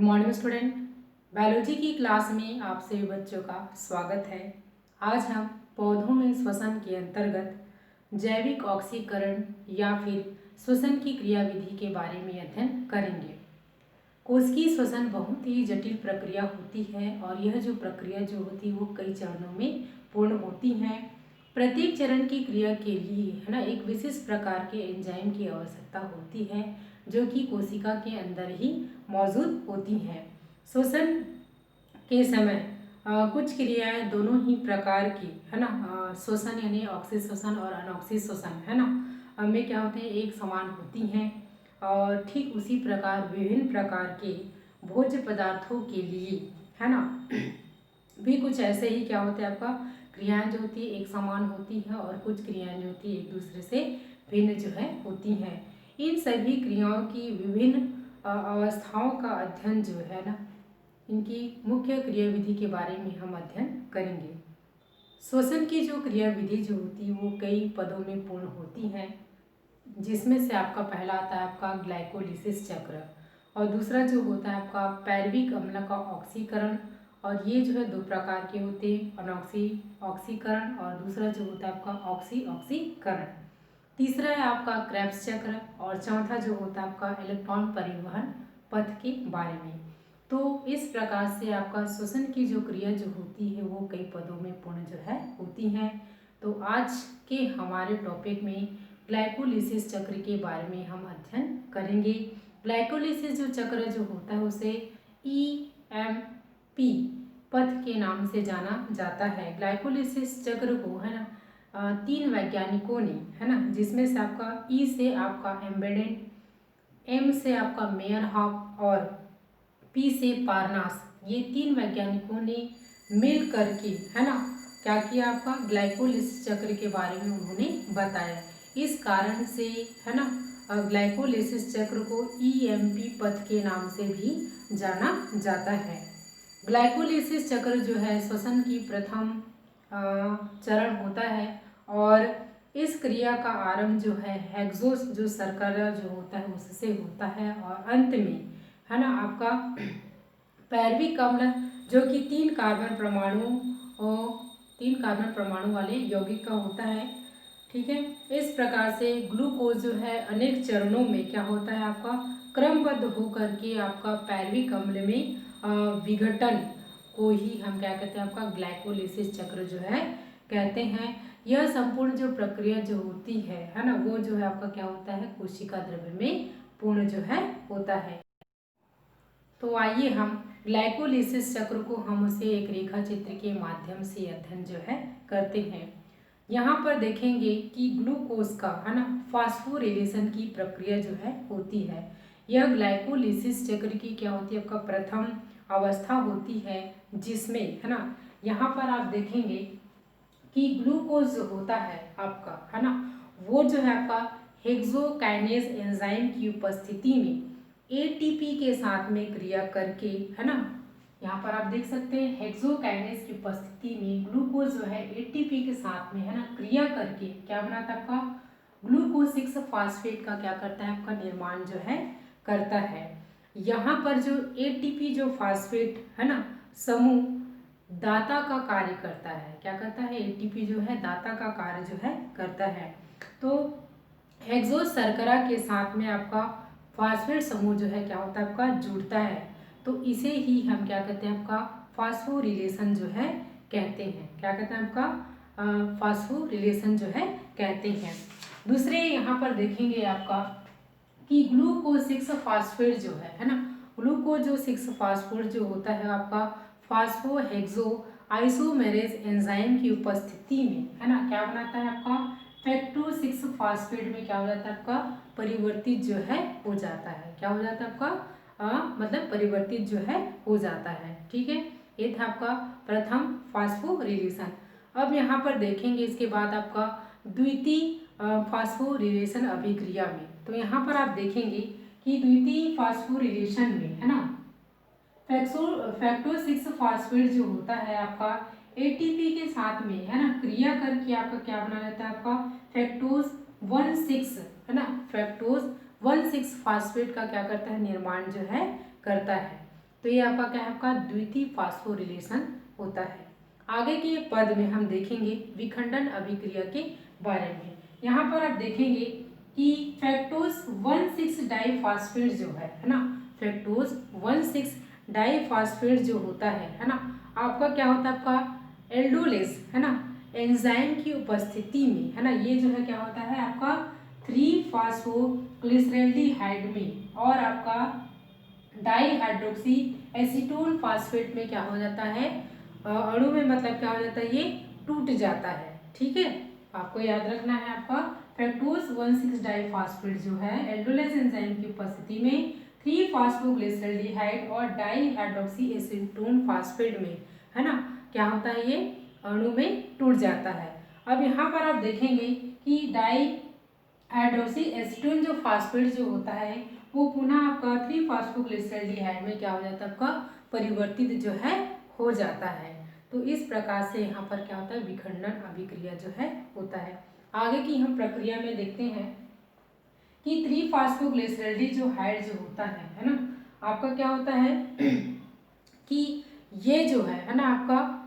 Morning student, biology की class में आप सभी बच्चों का स्वागत है। आज हम पौधों में श्वसन के अंतर्गत जैविक ऑक्सीकरण या फिर श्वसन की क्रियाविधि के बारे में अध्ययन करेंगे। कोशिकीय श्वसन बहुत ही जटिल प्रक्रिया होती है और यह जो प्रक्रिया जो होती है वो कई चरणों में पूर्ण होती है। प्रत्येक चरण की क्रिया के लिए है ना एक विशेष प्रकार के एंजाइम की आवश्यकता होती है जो कि कोशिका के अंदर ही मौजूद होती हैं। श्वसन के समय कुछ क्रियाएं दोनों ही प्रकार की है ना श्वसन यानी ऑक्सीय श्वसन और अनॉक्सीय श्वसन है ना में क्या होते हैं एक समान होती हैं और ठीक उसी प्रकार विभिन्न प्रकार के भोज्य पदार्थों के लिए है ना भी कुछ ऐसे ही क्या होता है आपका क्रियाएं जो होती है एक समान होती है और कुछ क्रियाएं जो होती है एक दूसरे से भिन्न जो है होती हैं। इन सभी क्रियाओं की विभिन्न अवस्थाओं का अध्ययन जो है ना इनकी मुख्य क्रियाविधि के बारे में हम अध्ययन करेंगे। श्वसन की जो क्रियाविधि जो होती है वो कई पदों में पूर्ण होती है, जिसमें से आपका पहला आता है आपका ग्लाइकोलिसिस चक्र और दूसरा जो होता है आपका पैरविक अम्ल का ऑक्सीकरण। और ये जो है दो प्रकार के होते हैं, अनॉक्सी ऑक्सीकरण और दूसरा जो होता है आपका ऑक्सी ऑक्सीकरण। तीसरा है आपका क्रेब्स चक्र और चौथा जो होता है आपका इलेक्ट्रॉन परिवहन पथ के बारे में। तो इस प्रकार से आपका श्वसन की जो क्रिया जो होती है वो कई पदों में पूर्ण जो है होती हैं। तो आज के हमारे टॉपिक में ग्लाइकोलिसिस चक्र के बारे में हम अध्ययन करेंगे। ग्लाइकोलिसिस जो चक्र जो होता है उसे EMP पथ के नाम से जाना जाता है। ग्लाइकोलिसिस चक्र को है ना तीन वैज्ञानिकों ने है ना जिसमें से आपका E से आपका एम्बेडेन, M से आपका मेयरहॉफ और P से पारनास, ये तीन वैज्ञानिकों ने मिल करके है ना क्या किया आपका ग्लाइकोलिसिस चक्र के बारे में उन्होंने बताया। इस कारण से है ना ग्लाइकोलिसिस चक्र को EMP पथ के नाम से भी जाना जाता है। ग्लाइकोलिसिस चक्र जो है श्वसन की प्रथम चरण होता है और इस क्रिया का आरंभ जो है हेक्सोस जो शर्करा जो होता है उससे होता है और अंत में है ना आपका पैरविक अम्ल जो कि तीन कार्बन परमाणु वाले यौगिक का होता है। ठीक है, इस प्रकार से ग्लूकोज जो है अनेक चरणों में क्या होता है आपका क्रमबद्ध होकर के आपका पैरविक अम्ल में विघटन को ही हम क्या कहते हैं आपका ग्लाइकोलिसिस चक्र जो है कहते हैं। यह संपूर्ण जो प्रक्रिया जो होती है ना वो जो है आपका क्या होता है कोशिका द्रव्य में पूर्ण जो है होता है। तो आइए हम ग्लाइकोलिसिस चक्र को हम उसे एक रेखा चित्र के माध्यम से अध्ययन जो है करते हैं। यहाँ पर देखेंगे कि ग्लूकोज का है ना फास्फोरिलेशन की प्रक्रिया जो है होती है। यह ग्लाइकोलिसिस चक्र की क्या होती है आपका प्रथम अवस्था होती है, जिसमें है ना यहाँ पर आप देखेंगे कि ग्लूकोज जो होता है आपका है ना वो जो है आपका हेक्सोकाइनेज एंजाइम की उपस्थिति में ATP के साथ में क्रिया करके है ना यहाँ पर आप देख सकते हैं हेक्सोकाइनेज की उपस्थिति में ग्लूकोज जो है ATP के साथ में है ना क्रिया करके क्या बनाता है आपका ग्लूकोज 6 फास्फेट का क्या करता है आपका निर्माण जो है करता है। यहाँ पर जो ATP जो फास्फेट है ना समूह दाता का कार्य करता है, क्या करता है ATP जो है दाता का कार्य जो है करता है। तो हेक्सोस शर्करा के साथ में आपका फास्फेट समूह जो है क्या होता है आपका जुड़ता है, तो इसे ही हम क्या कहते हैं आपका फास्फोरिलेशन जो है कहते हैं। क्या कहते हैं आपका फास्फोरिलेशन जो है कहते हैं। दूसरे यहाँ पर देखेंगे आपका कि ग्लूकोज 6 फास्फेट जो है ना ग्लूकोज जो 6 फास्फेट जो होता है आपका फास्फोहेक्सो आइसोमेरेज एंजाइम की उपस्थिति में है ना क्या बनाता है आपका फैक्टोज 6 फास्फेट में क्या हो जाता है आपका परिवर्तित जो है हो जाता है। क्या हो जाता है आपका मतलब परिवर्तित जो है हो जाता है। ठीक है, ये था आपका प्रथम फास्फोरिलेशन। अब यहाँ पर देखेंगे इसके बाद आपका द्वितीय फास्फोरिलेशन अभिक्रिया में। तो यहाँ पर आप देखेंगे कि द्वितीय फास्फोरिलेशन में है ना फैक्टोज 6 फास्फेट जो होता है आपका ATP के साथ में है ना क्रिया करके आपका क्या बना लेता है आपका फैक्टोज 1,6 है ना फैक्टोज 1,6 फास्फेट का क्या करता है निर्माण जो है करता है। तो ये आपका क्या है, आपका द्वितीय फास्फोरिलेशन होता है। आगे के पद में हम देखेंगे विखंडन अभिक्रिया के बारे में। यहाँ पर आप देखेंगे कि फ्रैक्टोज 1,6 डाइफास्फेट जो है ना, फ्रैक्टोज 1,6 डाइफास्फेट जो होता है ना, आपका क्या होता है, आपका एल्डोलेस है ना एंजाइम की उपस्थिति में है ना, ये जो है क्या होता है आपका 3-फॉस्फोग्लिसरैल्डिहाइड में और आपका डाईहाइड्रोक्सी एसीटोन फास्फेट में क्या हो जाता है, अणु में मतलब क्या हो जाता है, ये टूट जाता है। ठीक है, आपको याद रखना है आपका फ्रैक्टोज 1,6 डाइफास्फेट जो है एल्डोलेस एंजाइम की उपस्थिति में 3-फॉस्फोग्लिसरैल्डिहाइड और डाईहाइड्रोक्सी एसीटोन फास्फेट में है ना क्या होता है, ये अणु में टूट जाता है। अब यहाँ पर आप देखेंगे कि डाईहाइड्रोक्सी एसीटोन जो फास्फेट जो होता है वो पुनः आपका 3-फॉस्फोग्लिसरैल्डिहाइड में क्या हो जाता है, आपका परिवर्तित जो है हो जाता है। तो इस प्रकार से यहाँ पर क्या होता है, विखंडन अभिक्रिया जो है होता है। आगे की हम प्रक्रिया में देखते हैं कि 3-फॉस्फोग्लिसरैल्डी जो हाइड जो होता है ना, आपका क्या होता है कि ये जो है ना आपका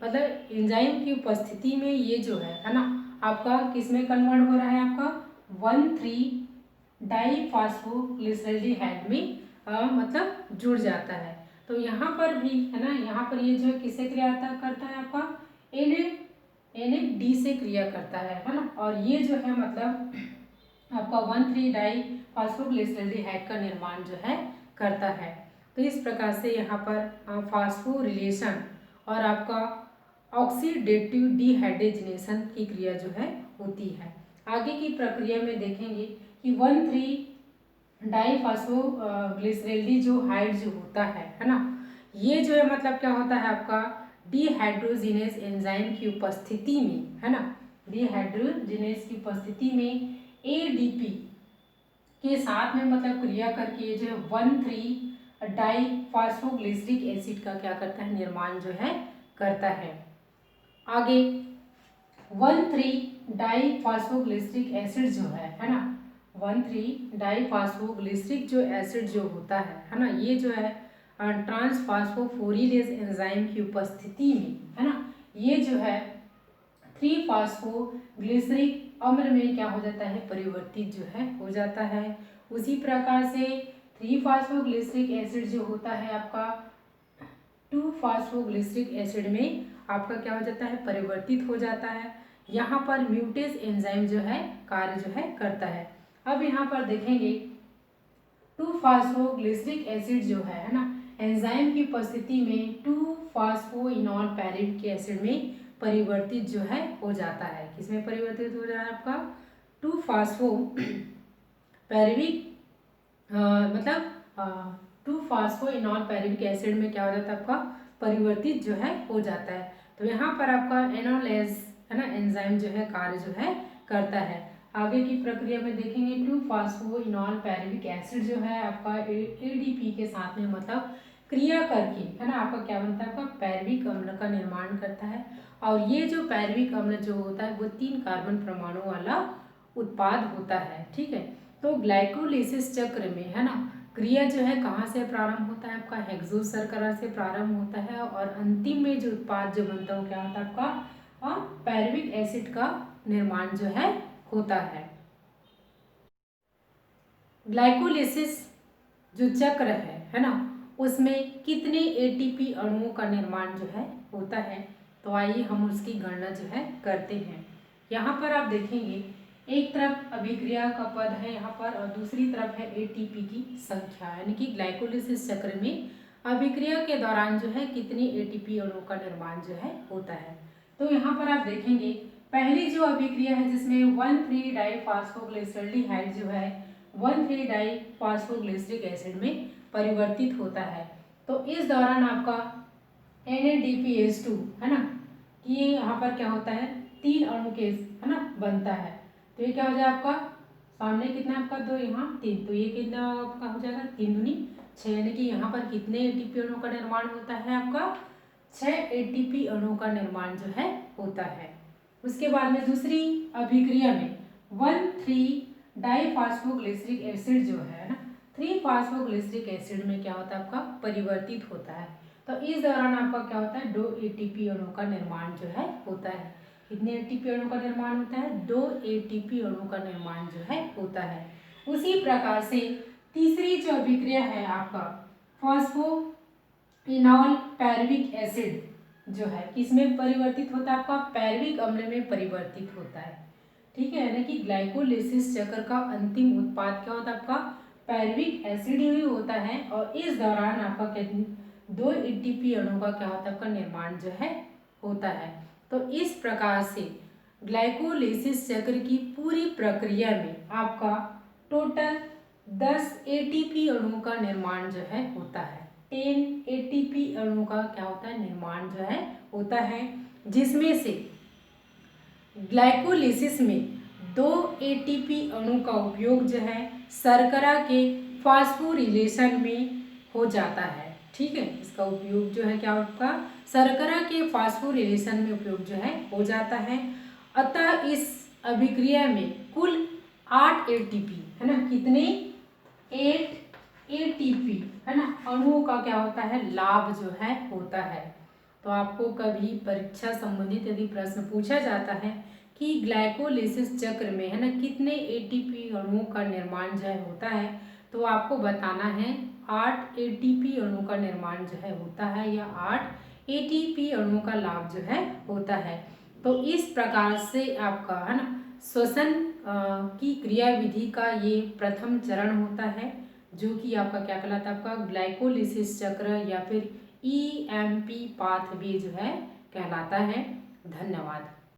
मतलब एंजाइम की उपस्थिति में ये जो है ना आपका किस में कन्वर्ट हो रहा है, आपका 1,3 डाईफॉस्फोग्लिसरैल्डिहाइड में मतलब जुड़ जाता है। तो यहाँ पर भी है ना, यहाँ पर ये जो है किससे क्रिया करता है, आपका NAD से क्रिया करता है ना, और ये जो है मतलब आपका 1,3 डाईफॉस्फोग्लिसरैल्डिहाइड का निर्माण जो है करता है। तो इस प्रकार से यहाँ पर फास्फोरिलेशन और आपका ऑक्सीडेटिव डिहाइड्रोजनेशन की क्रिया जो है होती है। आगे की प्रक्रिया में देखेंगे कि 1,3 डाईफॉस्फोग्लिसरैल्डी जो हाइड जो होता है ना, ये जो है मतलब क्या होता है आपका डिहाइड्रोजिनेज एंजाइम की उपस्थिति में है ना, डिहाइड्रोजिनेज की उपस्थिति में ADP के साथ में मतलब क्रिया करके जो है 1,3 डाईफॉस्फोग्लिसरिक एसिड का क्या करता है, निर्माण जो है करता है। आगे 1,3 डाईफॉस्फोग्लिसरिक एसिड जो है ना, 1,3 डाईफॉस्फोग्लिसरिक जो एसिड जो होता है ना, ये जो है ट्रांसफॉस्फोफोरिलेज एंजाइम की उपस्थिति में है ना, ये जो है 3-फॉस्फोग्लिसरिक अम्ल में क्या हो जाता है, परिवर्तित जो है हो जाता है। उसी प्रकार से 3-फॉस्फोग्लिसरिक एसिड जो होता है आपका 2-फॉस्फोग्लिसरिक एसिड में आपका क्या हो जाता है, परिवर्तित हो जाता है। यहाँ पर म्यूटेज एंजाइम जो है कार्य जो है करता है। अब यहाँ पर देखेंगे 2-फॉस्फोग्लिसरिक एसिड जो है ना एंजाइम की उपस्थिति में 2-फॉस्फोइनॉल पैरिक एसिड में परिवर्तित जो है हो जाता है। किसमें परिवर्तित हो रहा है, आपका 2-फॉस्फो पैरिक मतलब 2-फॉस्फोइनॉल पैरिक एसिड में क्या हो जाता है, आपका परिवर्तित जो है हो जाता है। तो यहाँ पर आपका एनोलेज है ना एंजाइम जो है कार्य जो है करता है। आगे की प्रक्रिया में देखेंगे 2-फॉस्फोइनॉल पैरिक एसिड जो है आपका ADP के साथ में मतलब क्रिया करके है ना आपका क्या बनता है, आपका पैरविक अम्ल का निर्माण करता है। और ये जो पैरविक अम्ल जो होता है वो 3 कार्बन परमाणु वाला उत्पाद होता है। ठीक है, तो ग्लाइकोलिसिस चक्र में है ना क्रिया जो है कहाँ से प्रारंभ होता है, आपका हेक्सोज शर्करा से प्रारंभ होता है और अंतिम में जो उत्पाद जो बनता है वो क्या होता है, आपका पैरविक एसिड का निर्माण जो है होता है। ग्लाइकोलिसिस जो चक्र है ना उसमें कितने ATP अणुओं का निर्माण जो है होता है, तो आइए हम उसकी गणना जो है करते हैं। यहाँ पर आप देखेंगे एक तरफ अभिक्रिया का पद है यहाँ पर और दूसरी तरफ है ATP की संख्या, यानी कि ग्लाइकोलिसिस चक्र में अभिक्रिया के दौरान जो है कितने ATP अणुओं का निर्माण जो है होता है। तो यहाँ पर आप देखेंगे पहली जो अभिक्रिया है जिसमें 1,3 डाईफॉस्फोग्लिसरैल्डिहाइड जो है 1,3 डाईफॉस्फोग्लिसरिक एसिड में परिवर्तित होता है। तो इस दौरान आपका NADPH2 है ना, ये यहाँ पर क्या होता है 3 अणु के है ना बनता है। तो ये क्या हो जाएगा आपका सामने कितना आपका 2 यहाँ 3, तो ये कितना आपका हो जाएगा 3 दूनी 6, यानी कि यहाँ पर कितने ATP अणुओं का निर्माण होता है, आपका 6 ATP अणुओं का निर्माण जो है होता है। उसके बाद में दूसरी अभिक्रिया में 1,3 डाईफॉस्फोग्लिसरिक एसिड जो है ना 3-फॉस्फोग्लिसरिक एसिड में क्या होता है आपका परिवर्तित होता है। तो इस दौरान आपका क्या होता है 2 एटीपी अणु का निर्माण जो है होता है। कितने एटीपी अणु का निर्माण होता है 2 एटीपी अणु का निर्माण जो है होता है। उसी प्रकार से तीसरी जो अभिक्रिया है आपका फॉस्फोइनॉल पैरविक एसिड जो है किसमें परिवर्तित होता है आपका पैरविक अम्ल में परिवर्तित होता है। ठीक है, यानी कि ग्लाइकोलिसिस चक्र का अंतिम उत्पाद क्या होता है आपका पैरविक एसिड ही होता है। और इस दौरान आपका 2 एटीपी अणु का क्या होता है आपका निर्माण जो है होता है। तो इस प्रकार से ग्लाइकोलिसिस चक्र की पूरी प्रक्रिया में आपका टोटल 10 एटीपी अणु का निर्माण जो है होता है। 10 एटीपी अणु का क्या होता है निर्माण जो है होता है, जिसमें से ग्लाइकोलिसिस में 2 एटीपी अणु का उपयोग जो है शर्करा के फास्फोरिलेशन में हो जाता है। ठीक है, इसका उपयोग जो है क्या आपका शर्करा के फास्फोरिलेशन में उपयोग जो है हो जाता है। अतः इस अभिक्रिया में कुल 8 एटीपी है ना, कितने 8 एटीपी है ना अणुओं का क्या होता है लाभ जो है होता है। तो आपको कभी परीक्षा संबंधित यदि प्रश्न पूछा जाता है कि ग्लाइकोलिसिस चक्र में है ना कितने एटीपी अणुओं का निर्माण जो है होता है, तो आपको बताना है 8 एटीपी अणु का निर्माण जो है होता है या 8 एटीपी अणु का लाभ जो है होता है। तो इस प्रकार से आपका है ना श्वसन की क्रियाविधि का ये प्रथम चरण होता है, जो कि आपका क्या कहलाता है आपका ग्लाइकोलिसिस चक्र या फिर EMP पाथवे जो है कहलाता है। धन्यवाद।